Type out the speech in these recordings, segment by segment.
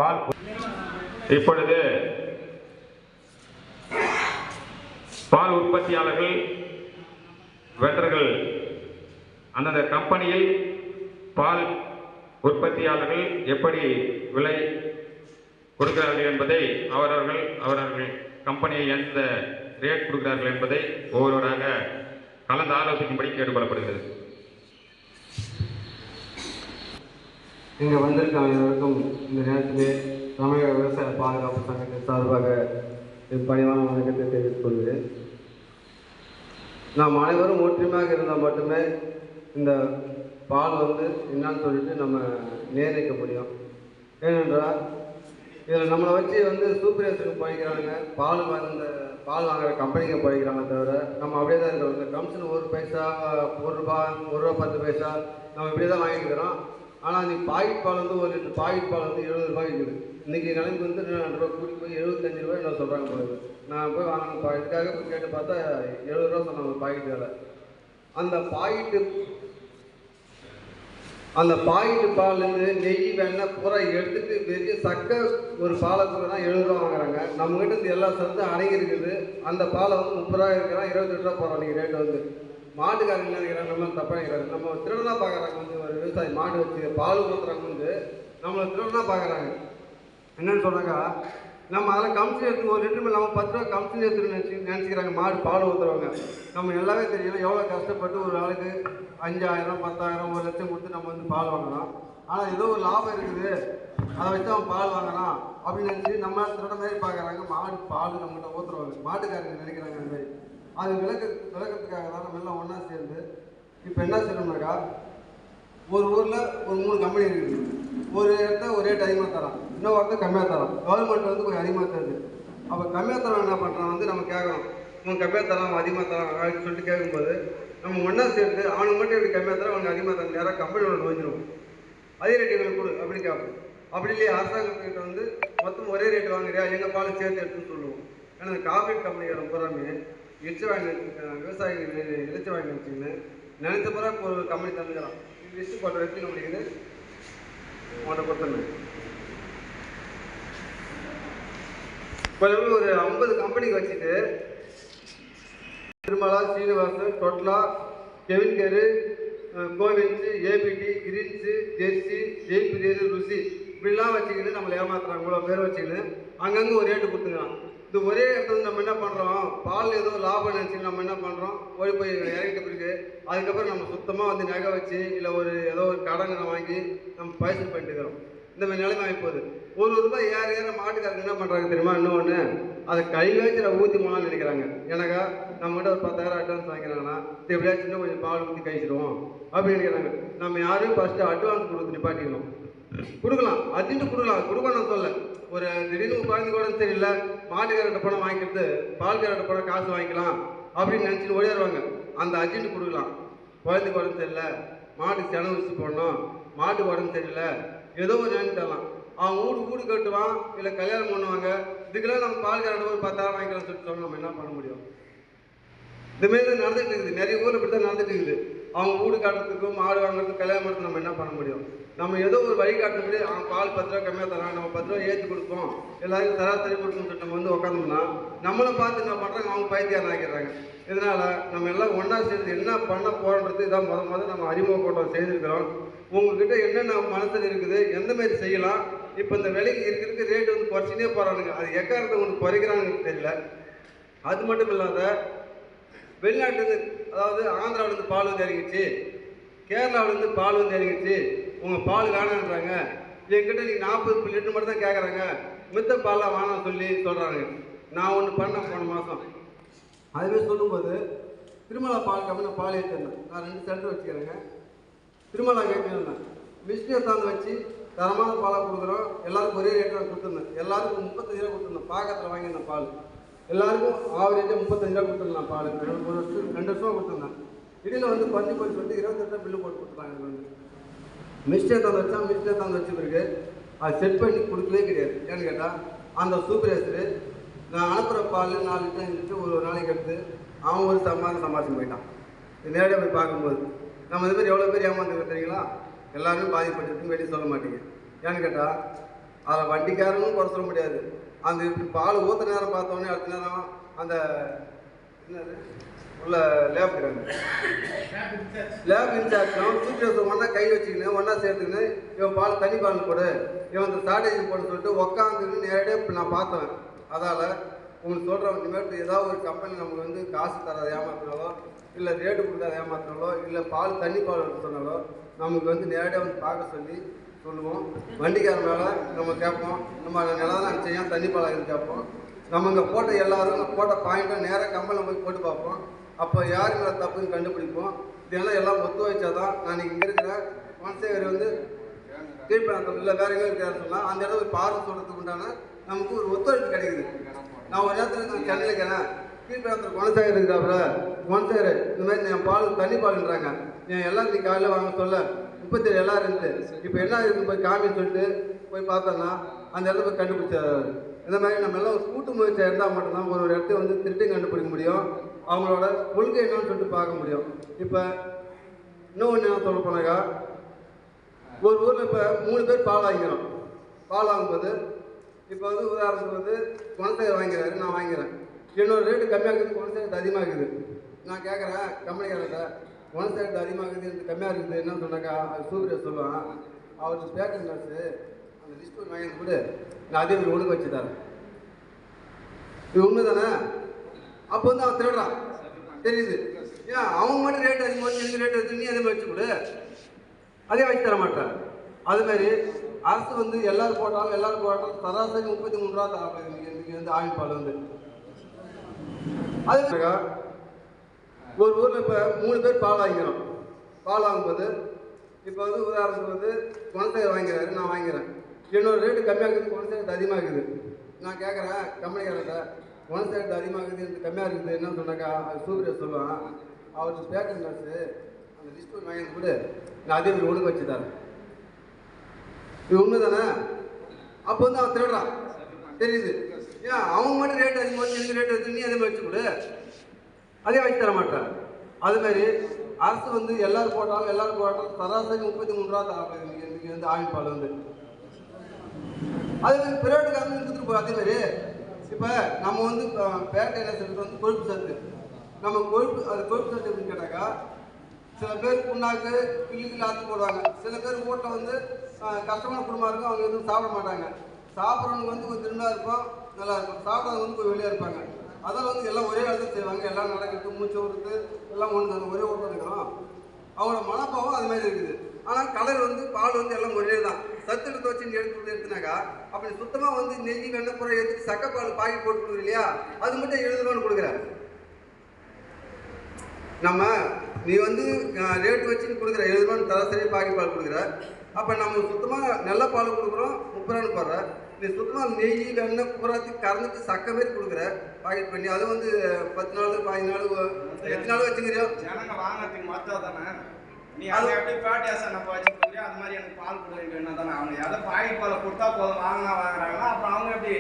பால் இப்பொழுது பால் உற்பத்தியாளர்கள் வெண்டர்கள் அந்தந்த கம்பெனியில் பால் உற்பத்தியாளர்கள் எப்படி விலை கொடுக்கிறார்கள் என்பதை அவரவர்கள் கம்பெனியை எந்த ரேட் கொடுக்கிறார்கள் என்பதை ஒவ்வொருவராக கலந்து ஆலோசிக்கும்படி கேட்டுக்கொள்ளப்படுகிறது. இங்கே வந்திருக்க அனைவருக்கும் இந்த நேரத்திலே தமிழக விவசாய பாதுகாப்பு சங்கத்தின் சார்பாக பணிவான வணக்கத்தை தெரிவித்துக் கொள்கிறேன். நாம் அனைவரும் ஒற்றுமையாக இருந்தால் மட்டுமே இந்த பால் என்னன்னு சொல்லிட்டு நம்ம நிர்ணயிக்க முடியும். ஏனென்றால் இதில் நம்மளை வச்சு சூப்பர்வைசருக்கு பழிக்கிறாங்க, பால் வாங்குற கம்பெனிக்கு பழிக்கிறாங்க தவிர நம்ம அப்படியே தான் இருக்கிறோம். இந்த கமிஷன் 1 பைசா, 1 ரூபா, 1 ரூபா 10 பைசா நம்ம இப்படியே தான் வாங்கிக்கிறோம். ஆனால் நீ பாக்கெட் பால் 1 லிட்டர் பாக்கெட் பால் 70 ரூபாய் இருக்குது. இன்றைக்கி நிலைமைக்கு 2 ரூபா கூட்டி போய் 75 ரூபாய் என்ன சொல்கிறாங்க போகுது. நான் போய் வாங்கணும் இதுக்காக போய் கேட்டு பார்த்தா 70 ரூபா சொன்னாங்க பாக்கெட் வேலை. அந்த பாக்கெட்டு பால்லேருந்து நெய் வெண்ணெய் பூரா எடுத்துட்டு வெறும் சக்கை ஒரு பாலை கூட தான் 70 ரூபா வாங்குறாங்க. நம்மகிட்ட இந்த எல்லா சத்தும் அடங்கி இருக்குது. அந்த பாலை 30 ரூபா இருக்கிறான், 28 ரூபா போகிறோம் நீங்கள் ரேட்டு மாட்டுக்காரங்க என்ன நினைக்கிறாங்க, நம்ம தப்பாக நினைக்கிறாங்க. நம்ம திருடனாக பார்க்குறாங்க. ஒரு விவசாயி மாடு வச்சு பால் ஊற்றுறவங்க நம்மளை திருடனாக பார்க்குறாங்க. என்னென்னு சொன்னாக்கா நம்ம அதில் கமிஷன் எடுத்து 1 லிட்டர் மேலே நம்ம 10 ரூபா கமிஷன் எடுத்துன்னு நினச்சிக்கிறாங்க. மாடு பால் ஊற்றுறவங்க நம்ம எல்லாமே தெரியல எவ்வளோ கஷ்டப்பட்டு ஒரு ஆளுக்கு 5000, 10,000, 1 லட்சம் கொடுத்து நம்ம பால் வாங்கலாம். ஆனால் ஏதோ ஒரு லாபம் இருக்குது, அதை வச்சு அவன் பால் வாங்கலாம் அப்படின்னு நினச்சி நம்ம திருட மாதிரி பார்க்குறாங்க. மாடு பால் நம்மகிட்ட ஊற்றுறவங்க மாட்டுக்காரங்க நினைக்கிறாங்க. அந்த மாதிரி அது விளக்கத்துக்காக தான் நம்ம எல்லாம் ஒன்றா சேர்ந்து இப்போ என்ன செய்யணும்னாக்கா ஒரு ஊரில் ஒரு 3 கம்பெனி இருக்குது. ஒரு இடத்த ஒரு ரேட் அதிகமாக தரான், இன்னொரு இடத்த கம்மியாக தரான். கவர்மெண்ட் கொஞ்சம் அதிகமாக தருது. அப்போ கம்மியாக தரம் என்ன பண்ணுறான் நம்ம கேட்குறோம், இவங்க கம்மியாக தரான் அதிகமாக தரான் அப்படின்னு சொல்லிட்டு கேட்கும்போது நம்ம ஒன்றா சேர்ந்து அவனுக்கு மட்டும் எப்படி கம்மியாக தரான் அவனுக்கு அதிகமாக தரான் நேராக கம்பெனியோட நோஞ்சிடுவோம். அதே ரேட்டு எங்களுக்கு கொடு அப்படின்னு கேட்போம். அப்படி இல்லையே அரசாங்கத்துக்கிட்ட மொத்தம் ஒரே ரேட்டு வாங்குறியா எங்கள் பால் சேர்த்து எடுத்துன்னு சொல்லுவோம். ஏன்னா இந்த கார்பரேட் கம்பெனிக்காரன் பூராமே இறைச்சி வாங்கி விவசாயிகள் இறைச்சி வாங்கி வச்சுக்கின்னு நினைச்ச பூரா ஒரு கம்பெனி தந்துக்கிறான். லிஸ்ட்டு போட்ட வரைக்கும் நம்மளுக்கு உன்னை கொடுத்துருந்தேன். இப்போ ஒரு 50 கம்பெனிக்கு வச்சுட்டு திருமலா, சீனிவாசன், டொட்லா, கெவின் கேரு, கோவின்ஸு, ஏபிடி, கிரீன்ஸு, ஜெர்சி, ஜெய்பிரியர், ருசி இப்படிலாம் வச்சுக்கிட்டு நம்மளை ஏமாத்துறாங்க. இவ்வளோ பேர் வச்சுக்கின்னு அங்கங்கே ஒரு ரேட்டு கொடுத்துக்கிறான். இது ஒரே இடத்துல நம்ம என்ன பண்ணுறோம், பால் ஏதோ லாபம் நினச்சின்னு நம்ம என்ன பண்ணுறோம், ஓடி போய் இறங்கிட்ட பிறகு அதுக்கப்புறம் நம்ம சுத்தமாக நகை வச்சு இல்லை ஏதோ ஒரு கடனை வாங்கி நம்ம பைசல் பண்ணிட்டு இருக்கிறோம். இந்த மாதிரி நிலைமை ஆகிப்போகுது. 1 ரூபாய் ஏற மாட்டுக்காரங்க என்ன பண்ணுறாங்க தெரியுமா, இன்னொன்று அதை கையில் வச்சு ஊற்றி போகலான்னு நினைக்கிறாங்க. ஏன்னாக்கா நம்மகிட்ட ஒரு 10,000 அட்வான்ஸ் வாங்கிக்கிறாங்கன்னா எப்படியா சின்ன கொஞ்சம் பால் ஊற்றி கழிச்சிடுவோம் அப்படின்னு நினைக்கிறாங்க. நம்ம யாரும் ஃபஸ்ட்டு அட்வான்ஸ் கொடுத்து நிப்பாட்டிக்கணும். கொடுக்கலாம், அர்ஜென்ட்டு கொடுக்கலாம் நான் சொல்ல. ஒரு திடீர்னு குழந்தை கூட தெரியல, மாட்டுக்காரர்கிட்ட பணம் வாங்கிக்கிறது பால்காரர்கிட்ட பணம் காசு வாங்கிக்கலாம் அப்படின்னு நினச்சிட்டு ஓடிடுவாங்க. அந்த அர்ஜென்ட்டு கொடுக்கலாம். குழந்தைக்கு உடம்பு தெரியல, மாட்டுக்கு செலவு வச்சு போடணும், மாட்டுக்கு உடம்பு தெரியல, ஏதோ ஒரு நினைச்சு தரலாம். அவன் வீடு கட்டுவான் இல்லை கல்யாணம் பண்ணுவாங்க. இதுக்கெல்லாம் நம்ம பால்காரர்கிட்ட ஒரு 10,000 வாங்கிக்கலாம்னு சொல்லிட்டு சொன்னால் நம்ம என்ன பண்ண முடியும்? இதுமாரி தான் நடந்துட்டு இருக்குது. நிறைய ஊரில் இப்படி தான் நடந்துட்டு இருக்குது. அவங்க வீடு காட்டுறதுக்கும் மாடு வாங்குறதுக்கும் கல்யாணம் பண்ணுறதுக்கு நம்ம என்ன பண்ண முடியும்? நம்ம ஏதோ ஒரு வழி காட்டுறதுக்கு அவன் பால் 10 ரூபா கம்மியாக தரான், நம்ம 10 ரூபா ஏற்றி கொடுப்போம், எல்லாருக்கும் சராசரி கொடுக்கணும்னு சொல்லிட்டு நம்ம உட்காந்தோம்னா நம்மளை பார்த்து என்ன பண்ணுறாங்க, அவங்க பைத்தியாரம் ஆக்கிடுறாங்க. இதனால் நம்ம எல்லாம் ஒன்றா சேர்ந்து என்ன பண்ண போகிறோன்றது இதான் முதல் நம்ம அறிமுக கூட்டம் செய்திருக்கிறோம். உங்ககிட்ட என்னென்ன மனசில் இருக்குது, எந்த மாதிரி செய்யலாம். இப்போ இந்த விலைக்கு இருக்கிறதுக்கு ரேட்டு குறைச்சினே போகிறானுங்க. அது எக்காரத்தை உங்களுக்கு குறைக்கிறாங்கன்னு தெரியல. அது மட்டும் இல்லாத வெளிநாட்டுலேருந்து, அதாவது ஆந்திராவிலேருந்து பால் இறங்கிச்சு, கேரளாவிலேருந்து பால் இறங்கிச்சு, உங்கள் பால் வேணான்றாங்க. என்கிட்ட நீங்கள் 40 லிட்டர் மட்டும் தான் கேட்குறாங்க, மித்த பால்லாம் வேணாம்னு சொல்கிறாங்க. நான் ஒன்று பண்ணேன் போன மாதம். அதுவே சொல்லும்போது திருமலா பால் கம்பெனி பால் ஏற்றிருந்தேன். நான் 2 சென்டர் வச்சுக்கிறேங்க. திருமலா கேட்டிருந்தேன், மிஸ்டே தாந்து வச்சு தரமான பாலாக கொடுக்குறோம். எல்லாருக்கும் ஒரே ரேட்டாக கொடுத்துருந்தேன். எல்லாருக்கும் 35 ரூபா கொடுத்துருந்தேன். பாக்கத்தில் வாங்கியிருந்தேன் பால். எல்லாருக்கும் ஆவரேஜாக 35 ரூபா கொடுத்துருந்தேன் பால். 2 வருஷமாக கொடுத்துருந்தேன். இடையில் கொஞ்சம் சொல்லிட்டு 28 ரூபா பில்லு போட்டு கொடுத்துட்டாங்க. மிஸ்டே தாந்து வச்ச பிறகு அது செட் பண்ணி கொடுக்கவே கிடையாது. ஏன்னு கேட்டால் அந்த சூப்பர்வைசரு நான் அனுப்புகிற பால் 4 லிட்டர் 5 லிட்டர் ஒரு நாளைக்கு எடுத்து அவன் ஒரு சம்பாதிச்சு போயிட்டான். நேரடியாக போய் பார்க்கும்போது நம்ம இது மாதிரி எவ்வளோ பேர் ஏமாந்துருக்க தெரியுங்களா? எல்லாருமே பாதிப்பட்டிருக்குன்னு வெளியே சொல்ல மாட்டேங்க. ஏன்னு கேட்டால் அதில் வண்டிக்காரனும் குறை சொல்ல முடியாது. அந்த பால் ஊற்ற நேரம் பார்த்தோன்னே அடுத்த நேரம் அந்த என்னது உள்ள லேப் இன்சார்ஜும் சூப்பர்வைசர் ஒன்றா கை வச்சுக்கின்னு ஒன்றா சேர்த்துக்கின்னு இவன் பால் தண்ணி பால் போடு, இவன் இந்த ஸ்ட்ராட்டஜி போட சொல்லிட்டு உக்காந்துன்னு நேரடியாக இப்போ நான் பார்த்தேன். அதால் உங்களுக்கு சொல்கிறேன், இனிமேட்டு ஏதாவது ஒரு கம்பெனி நமக்கு வந்து காசு தராத ஏமாத்தினாலோ, இல்லை ரேட்டு கொடுக்காத ஏமாத்தினாலோ, இல்லை பால் தண்ணி பால் எடுத்து சொன்னாலோ நமக்கு வந்து நேரடியாக வந்து பார்க்க சொல்லி சொல்லுவோம். வண்டிக்காரன் மேலே நம்ம கேட்போம், நம்ம நிலம் தான் செய்யும் தண்ணி பால் ஆகுது கேட்போம். நம்ம இங்கே போட்ட எல்லாரும் போட்ட பாயிண்ட்டும் நேராக கம்பெனியில் போய் போட்டு பார்ப்போம். அப்போ யார் மேலே தப்புன்னு கண்டுபிடிப்போம். இதெல்லாம் எல்லாம் ஒத்து வச்சா தான் நான் இங்கே இருக்கிற குணசேகர் வந்து கீழ்பணத்தில் இல்லை வேறு எங்கே இருக்கிறான்னு சொன்னால் அந்த இடம் போய் பார்வை சொல்கிறதுக்கு உண்டான நமக்கு ஒரு ஒத்துழைப்பு கிடைக்குது. நான் ஒரு நேரத்தில் நான் சென்னையில் இருக்கிறேன், கீழ்பணத்தில் குணசேகர் இருக்கிறாப்புல, குணசேகர் இந்த மாதிரி என் பால் தண்ணி பால்ன்றாங்க, என் எல்லாத்தையும் காலையில் வாங்க சொல்ல 37 எல்லாரும் இருந்துச்சு, இப்போ என்ன இருக்குது போய் காமின்னு சொல்லிட்டு போய் பார்த்தோன்னா அந்த இடத்துல போய் கண்டுபிடிச்சாரு. இந்த மாதிரி நம்ம எல்லாம் ஒரு கூட்டு முயற்சியாக இருந்தால் மட்டும்தான் ஒரு இடத்த வந்து திருட்டையும் கண்டுபிடிக்க முடியும், அவங்களோட கொள்கை என்னன்னு சொல்லிட்டு பார்க்க முடியும். இப்போ இன்னொன்று என்ன சொல்ல போனாக்கா, ஒரு ஊரில் இப்போ 3 பேர் பால் வாங்கிக்கிறோம். பால் வாங்கும்போது இப்போ வந்து உதாரணத்துக்கு வந்து குணசேகர் வாங்கிறாரு, நான் வாங்கிறேன். என்னோட ரேட்டு கம்மியாக இருக்குது, குணசேகர் அதிகமாக இருக்குது. நான் கேட்குறேன் கம்பெனிக்காரர்கிட்ட, குணசேகர் அதிகமாக இருக்குது, எனக்கு கம்மியாக இருக்குது என்ன சொன்னாக்கா, அது சூப்பர் சொல்லுவான், அவருக்கு பேக்கர் நர்ஸு அந்த லிஸ்ட் ஒன்று வாங்கி கூட நான் அதே மாதிரி ஒழுங்கு வச்சு தரேன். இது உண்மை தானே? அப்போ வந்து அவன் திருடுறான் தெரியுது. ஏன் அவங்க மட்டும் ரேட் அதிகமாக வச்சு எனக்கு ரேட் வச்சு நீ அதே மாதிரி வச்சு கொடு, அதே வச்சு தர மாட்டேன். அதுமாதிரி அரசு வந்து எல்லாரும் போட்டாலும் சராசரி 33 ரூபா தராங்க இன்னைக்கு வந்து ஆவின் பால் வந்து. அது ஒரு ஊரில் இப்போ 3 பேர் பால் வாங்கிக்கிறோம். பால் வாங்கும்போது இப்போ வந்து உதாரணத்துக்கு வந்து குணசேகர் வாங்கிறாரு, நான் வாங்கிறேன். என்னோட ரேட்டு கம்மியாக இருக்குது, குணசேகர் அதிகமாக இருக்குது. நான் கேட்குறேன் கம்பெனிக்காரர்கிட்ட, குணசேகர் அதிகமாக இருக்குது, எனக்கு கம்மியாக இருக்குது என்ன சொன்னாக்கா, அது சூப்பர் சொல்லுவான், அவருக்கு பேக்கர் நர்ஸு அந்த லிஸ்ட் ஒன்று வாங்கி கூட நான் அதே மாதிரி ஒழுங்கு வச்சு தரேன். இது உண்மை தானே? அப்போ வந்து அவன் திருடுறான் தெரியுது. ஏன் அவங்க மட்டும் ரேட் அதிகமாக வச்சு எனக்கு ரேட் வச்சு நீ அதே மாதிரி வச்சு கொடு, அதே வச்சு தர மாட்டேன். அதுமாதிரி அரசு வந்து எல்லாரும் போட்டாலும் சராசரி 33 ரூபா தராங்க இன்னைக்கு வந்து ஆவின் பால் வந்து. அது மாதிரி பிரைவேட்டுக்காரங்க எடுத்துகிட்டு போய் அதேமாதிரி இப்போ நம்ம வந்து பேட்டை என்ன சத்து வந்து கொழுப்பு சத்து, நம்ம கொழுப்பு சத்து எப்படின்னு கேட்டாக்கா, சில பேர் புண்ணாக்கு கிள்ளி ஆற்று போடுவாங்க, சில பேர் வீட்டில் வந்து கஷ்டமான குடும்பம் இருக்கும், அவங்க எதுவும் சாப்பிட மாட்டாங்க. சாப்பிட்றவங்க வந்து கொஞ்சம் திரும்பா இருக்கும், நல்லா இருக்கும், சாப்பிட்றவங்க வந்து கொஞ்சம் வெளியே இருப்பாங்க. அதெல்லாம் வந்து எல்லாம் ஒரே இடத்துல செய்வாங்க, எல்லாம் நடக்கிறது, மூச்சு விடுறது எல்லாம் ஒன்று ஒரே ஓட்டம் இருக்கிறோம். அவங்களோட மனப்பாவம் அது மாதிரி இருக்குது. ஆனால் கலர் வந்து பால் வந்து எல்லாம் ஒரே தான். சத்து எடுத்து வச்சு நீ எடுத்துனாக்கா அப்படி சுத்தமாக வந்து நெய் வெண்ணப்புறம் எடுத்து சக்கைப்பால் பாக்கெட் போட்டு கொடுக்குற இல்லையா, அது மட்டும் 70 ரூபான்னு கொடுக்குற. நம்ம நீ வந்து ரேட்டு வச்சு கொடுக்குற 70 ரூபான்னு சராசரி பாக்கெட் பால் கொடுக்குற. அப்போ நம்ம சுத்தமாக நல்ல பால் கொடுக்குறோம் 30 ரூபான்னு போடுற. நீ சுத்தமாக நெய் வெண்ணெய் பூராத்தையும் கறந்துட்டு சக்கை மாரி கொடுக்குற பாக்கெட் பண்ணி. அது வந்து 10 நாள் 15 நாள் எத்தனை நாள் வச்சுக்கிறியோ ஜனங்க வாங்கறதுக்கு மாத்தா தானே. நீ அதை எப்படி ஃபேட் நம்ம வச்சுக்கிறியோ அது மாதிரி எனக்கு பால் கொடுக்க வேணும் தானே. அவங்க எதை பாக்கெட் பாலை கொடுத்தா போதும் வாங்குறாங்களா, அப்புறம் அவங்க எப்படி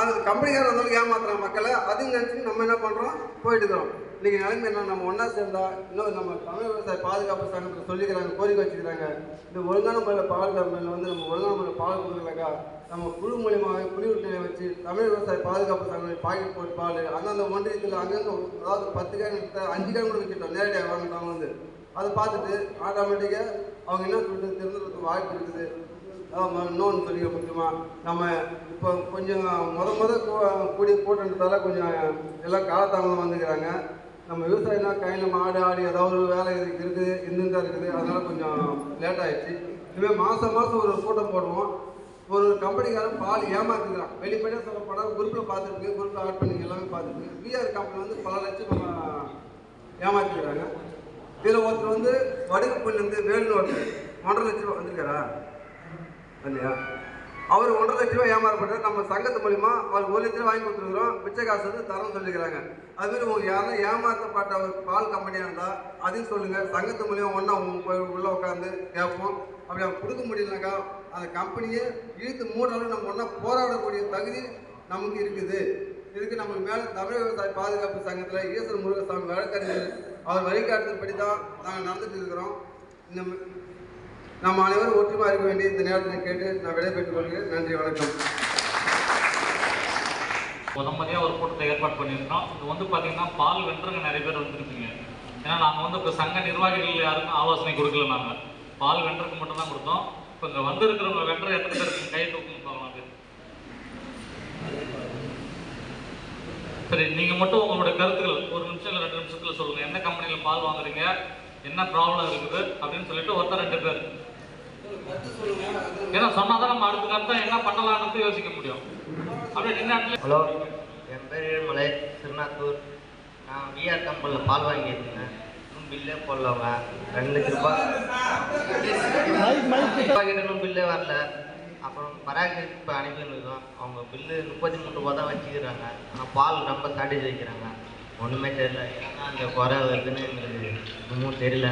அது கம்பெனிக்காரர் வந்தாலும் ஏமாத்துறாங்க மக்களை. அதையும் நினச்சி நம்ம என்ன பண்ணுறோம், போயிட்டு இருக்கிறோம். இன்றைக்கி நிலைமை என்ன, நம்ம ஒன்றா சேர்ந்தா இன்னும் நம்ம தமிழ் விவசாய பாதுகாப்பு சங்கத்தில் சொல்லிக்கிறாங்க, கோரிக்கை வச்சுக்கிறாங்க. இந்த ஒழுங்கான முறையில் பால் கம்பெனியில் வந்து நம்ம ஒழுங்கான முறையில் பால் கொடுக்கலக்கா, நம்ம குழு மூலியமாக குடியுரிமையை வச்சு தமிழ் விவசாய பாதுகாப்பு சங்கம் பாக்கெட் போட்டு பால் அந்தந்த ஒன்றியத்தில் அங்கங்கே அதாவது 10 கேன் 5 கேன் கூட வச்சுட்டோம், நேரடியாக வாங்கிட்டவங்க வந்து அதை பார்த்துட்டு ஆட்டோமேட்டிக்காக அவங்க என்ன சொல்லிட்டு தெரிஞ்சுக்கிறதுக்கு வாய்ப்பு இருக்குது. இன்னொன்று சொல்லிக்க முக்கியமாக நம்ம இப்போ கொஞ்சம் கூடிய கூட்டத்தால் கொஞ்சம் எல்லாம் காலதாமதம் வந்துக்கிறாங்க. நம்ம விவசாயம்னா கையில் மாடு ஆடு ஏதாவது ஒரு வேலை இருக்குது இருந்துதான் இருக்குது, அதனால் கொஞ்சம் லேட் ஆகிடுச்சு. இதுமாதிரி மாதம் ஒரு கூட்டம் போடுவோம். ஒரு கம்பெனிக்காரன் பால் ஏமாத்துக்கிறான், வெளிப்படையாக சொல்லப்போனால் குரூப்பில் பார்த்துருக்கு, குரூப்பில் ஆட் பண்ணி எல்லாமே பார்த்துருக்கு. பிஆர் கம்பெனி வந்து பல லட்சம் ஏமாற்றிக்கிறாங்க. இதில் ஒருத்தர் வந்து வடுகப்பள்ளிலேருந்து வேலுன்னு ஒருத்தர் 1.5 லட்ச ரூபா வந்திருக்காரா இல்லையா, அவர் 1.5 லட்ச ரூபா ஏமாறப்பட்டார். நம்ம சங்கத்து மூலிமா அவர் 1 லட்ச ரூபா வாங்கி கொடுத்துருக்குறோம், பிச்சை காசு வந்து தரம்னு சொல்லிக்கிறாங்க. அதுமாதிரி உங்களுக்கு யாரும் ஏமாற்றப்பட்ட ஒரு பால் கம்பெனியாக இருந்தால் அதையும் சொல்லுங்கள், சங்கத்து மூலியமாக ஒன்றா உள்ளே உட்காந்து கேட்போம். அப்படி அவங்க கொடுக்க முடியலனாக்கா அந்த கம்பெனியை இழுத்து மூடாலும் நம்ம ஒன்றா போராடக்கூடிய தகுதி நமக்கு இருக்குது. இதுக்கு நமக்கு மேலே தமிழ் விவசாய பாதுகாப்பு சங்கத்தில் ஈஸ்வர முருகசாமி வழக்கறிஞர் அவர் வழிகாட்டுதல்படி தான் நாங்கள் நடந்துட்டு இருக்கிறோம். நாம் அனைவரும் ஒற்றுமையாக இருக்க வேண்டிய இந்த நேரத்தில் கேட்டு நான் விடைபெற்றுக் கொள்கிறேன். நன்றி, வணக்கம். முதன்முறையாக ஒரு கூட்டத்தை ஏற்பாடு பண்ணியிருக்கோம். இது வந்து பார்த்தீங்கன்னா பால் வென்றவங்க நிறைய பேர் வந்துருப்பீங்க. ஏன்னா நாங்கள் வந்து இப்போ சங்க நிர்வாகிகள் யாருக்கும் ஆலோசனை கொடுக்கல. நாங்கள் பால் வென்றதுக்கு மட்டும் தான் கொடுத்தோம். இப்போ இங்கே வந்திருக்கிறவங்க வென்ற எத்தனை பேர் இருக்கீங்க? கை தூக்கணும் பார்க்கலாம். சரி, நீங்கள் மட்டும் உங்களோட கருத்துக்கள் 1 நிமிஷம் இல்லை 2 நிமிஷத்தில் சொல்லுங்கள். எந்த கம்பெனியில் பால் வாங்குறீங்க, என்ன ப்ராப்ளம் இருக்குது அப்படின்னு சொல்லிட்டு ஒருத்தர் 2 பேர். ஏன்னா சொன்னால் தான் நம்ம அடுத்த கருத்தாக என்ன பண்ணலான்னு யோசிக்க முடியும். அப்படியே நின்று. ஹலோ, என் பேர் ஏழுமலை, திருநாத்தூர். நான் விஆர் கம்பெனியில் பால் வாங்கியிருந்தேன். இன்னும் பில்லே போடலவங்க. 2 லட்ச ரூபாய் இன்னும் பில்லே வரல. அப்புறம் பராமரிப்பு இப்போ அனுப்பியிருக்கோம். அவங்க பில்லு 33 ரூபா தான் வச்சுக்கிறாங்க. ஆனால் பால் ரொம்ப ஷார்ட்டேஜ் வைக்கிறாங்க. ஒன்றுமே தெரியல. ஏன்னா அந்த குறை வருதுன்னு எங்களுக்கு இன்னமும் தெரியல.